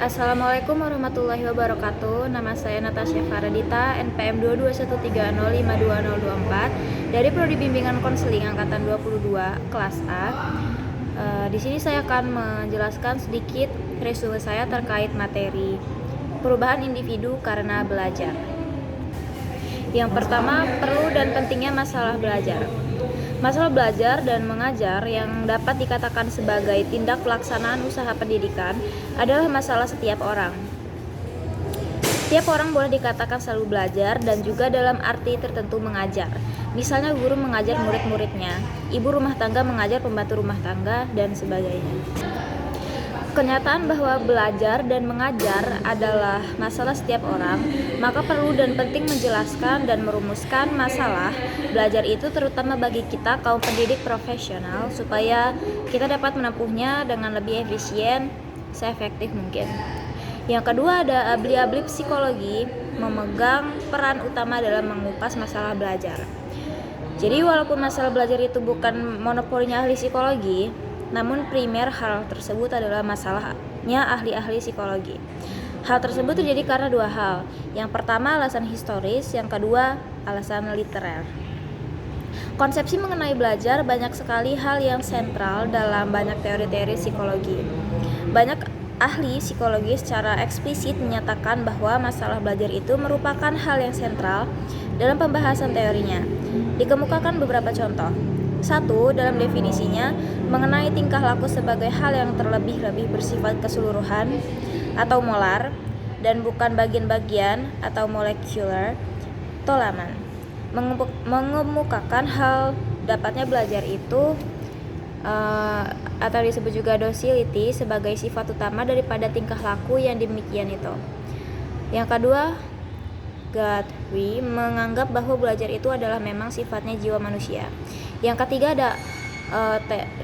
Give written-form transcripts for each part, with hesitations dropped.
Assalamualaikum warahmatullahi wabarakatuh. Nama saya Natasha Faradita, NPM 22130522024 dari Prodi Bimbingan Konseling Angkatan 22 kelas A. Di sini saya akan menjelaskan sedikit resume saya terkait materi perubahan individu karena belajar. Yang pertama, perlu dan pentingnya masalah belajar. Masalah belajar dan mengajar yang dapat dikatakan sebagai tindak pelaksanaan usaha pendidikan adalah masalah setiap orang. Setiap orang boleh dikatakan selalu belajar dan juga dalam arti tertentu mengajar. Misalnya guru mengajar murid-muridnya, ibu rumah tangga mengajar pembantu rumah tangga, dan sebagainya. Kenyataan bahwa belajar dan mengajar adalah masalah setiap orang, maka perlu dan penting menjelaskan dan merumuskan masalah belajar itu terutama bagi kita kaum pendidik profesional supaya kita dapat menempuhnya dengan lebih efisien, seefektif mungkin. Yang kedua ada ahli-ahli psikologi memegang peran utama dalam mengupas masalah belajar. Jadi walaupun masalah belajar itu bukan monopolinya ahli psikologi, namun primer hal tersebut adalah masalahnya ahli-ahli psikologi. Hal tersebut terjadi karena dua hal. Yang pertama alasan historis, yang kedua alasan literer. Konsepsi mengenai belajar banyak sekali hal yang sentral dalam banyak teori-teori psikologi. Banyak ahli psikologi secara eksplisit menyatakan bahwa masalah belajar itu merupakan hal yang sentral dalam pembahasan teorinya. Dikemukakan beberapa contoh. 1. Dalam definisinya, mengenai tingkah laku sebagai hal yang terlebih-lebih bersifat keseluruhan atau molar dan bukan bagian-bagian atau molekular. Tolaman mengemukakan hal dapatnya belajar itu atau disebut juga docility sebagai sifat utama daripada tingkah laku yang demikian itu. Yang kedua, Guthrie menganggap bahwa belajar itu adalah memang sifatnya jiwa manusia. Yang ketiga ada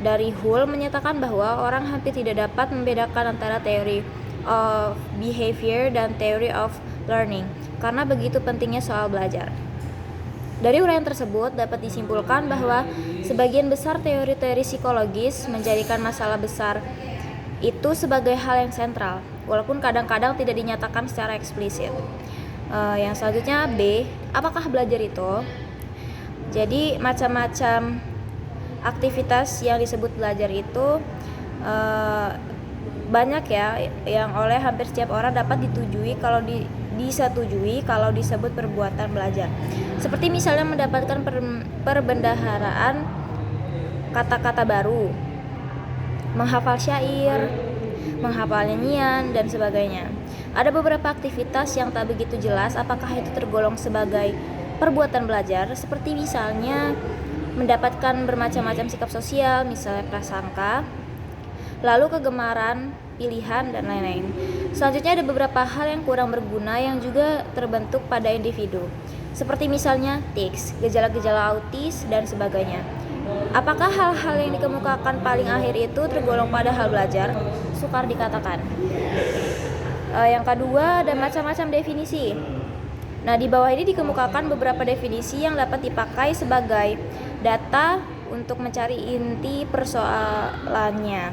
dari Hull menyatakan bahwa orang hampir tidak dapat membedakan antara teori of behavior dan theory of learning karena begitu pentingnya soal belajar. Dari uraian tersebut dapat disimpulkan bahwa sebagian besar teori-teori psikologis menjadikan masalah besar itu sebagai hal yang sentral, walaupun kadang-kadang tidak dinyatakan secara eksplisit. Yang selanjutnya B, apakah belajar itu? Jadi macam-macam aktivitas yang disebut belajar itu banyak ya, yang oleh hampir setiap orang dapat disetujui kalau disebut perbuatan belajar. Seperti misalnya mendapatkan perbendaharaan kata-kata baru, menghafal syair, menghafal nyanyian, dan sebagainya. Ada beberapa aktivitas yang tak begitu jelas apakah itu tergolong sebagai perbuatan belajar, seperti misalnya mendapatkan bermacam-macam sikap sosial, misalnya prasangka, lalu kegemaran, pilihan, dan lain-lain. Selanjutnya ada beberapa hal yang kurang berguna yang juga terbentuk pada individu, seperti misalnya tics, gejala-gejala autis, dan sebagainya. Apakah hal-hal yang dikemukakan paling akhir itu tergolong pada hal belajar? Sukar dikatakan. Yang kedua ada macam-macam definisi. Nah, di bawah ini dikemukakan beberapa definisi yang dapat dipakai sebagai data untuk mencari inti persoalannya.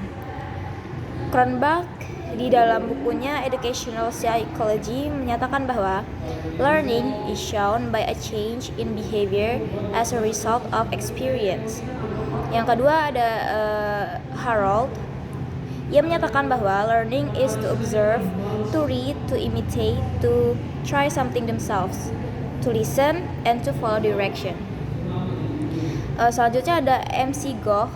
Kronbach di dalam bukunya Educational Psychology menyatakan bahwa learning is shown by a change in behavior as a result of experience. Yang kedua ada Harold. Ia menyatakan bahwa learning is to observe, to read, to imitate, to try something themselves, to listen, and to follow direction. Selanjutnya ada MC Goh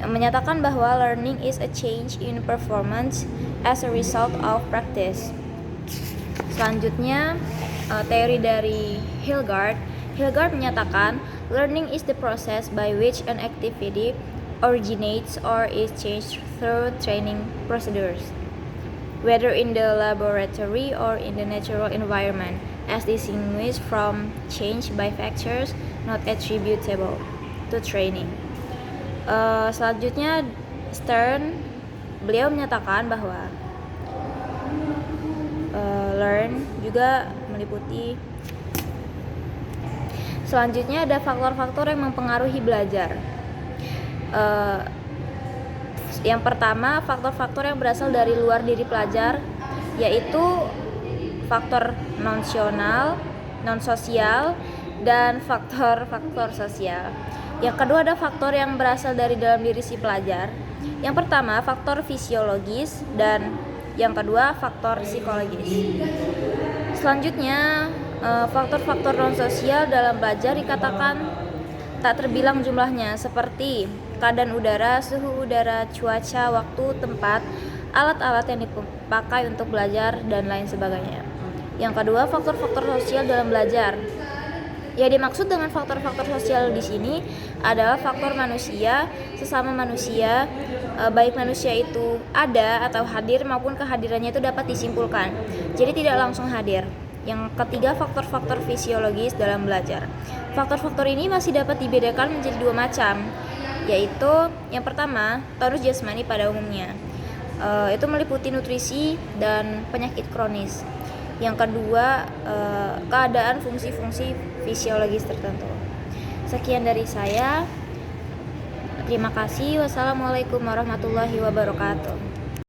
yang menyatakan bahwa learning is a change in performance as a result of practice. Selanjutnya teori dari Hilgard menyatakan learning is the process by which an activity originates or is changed through training procedures, whether in the laboratory or in the natural environment, as distinguished from change by factors not attributable to training. Selanjutnya Stern, beliau menyatakan bahwa learn juga meliputi. Selanjutnya ada faktor-faktor yang mempengaruhi belajar. Yang pertama, faktor-faktor yang berasal dari luar diri pelajar, yaitu faktor non-sosial, dan faktor-faktor sosial. Yang kedua ada faktor yang berasal dari dalam diri si pelajar. Yang pertama, faktor fisiologis, dan yang kedua, faktor psikologis. Selanjutnya, faktor-faktor non-sosial dalam belajar dikatakan tak terbilang jumlahnya, seperti keadaan udara, suhu udara, cuaca, waktu, tempat, alat-alat yang dipakai untuk belajar, dan lain sebagainya. Yang kedua, faktor-faktor sosial dalam belajar. Ya, dimaksud dengan faktor-faktor sosial di sini adalah faktor manusia, sesama manusia, baik manusia itu ada atau hadir maupun kehadirannya itu dapat disimpulkan. Jadi tidak langsung hadir. Yang ketiga, faktor-faktor fisiologis dalam belajar. Faktor-faktor ini masih dapat dibedakan menjadi dua macam, yaitu yang pertama, tonus jasmani pada umumnya. Itu meliputi nutrisi dan penyakit kronis. Yang kedua, keadaan fungsi-fungsi fisiologis tertentu. Sekian dari saya. Terima kasih. Wassalamualaikum warahmatullahi wabarakatuh.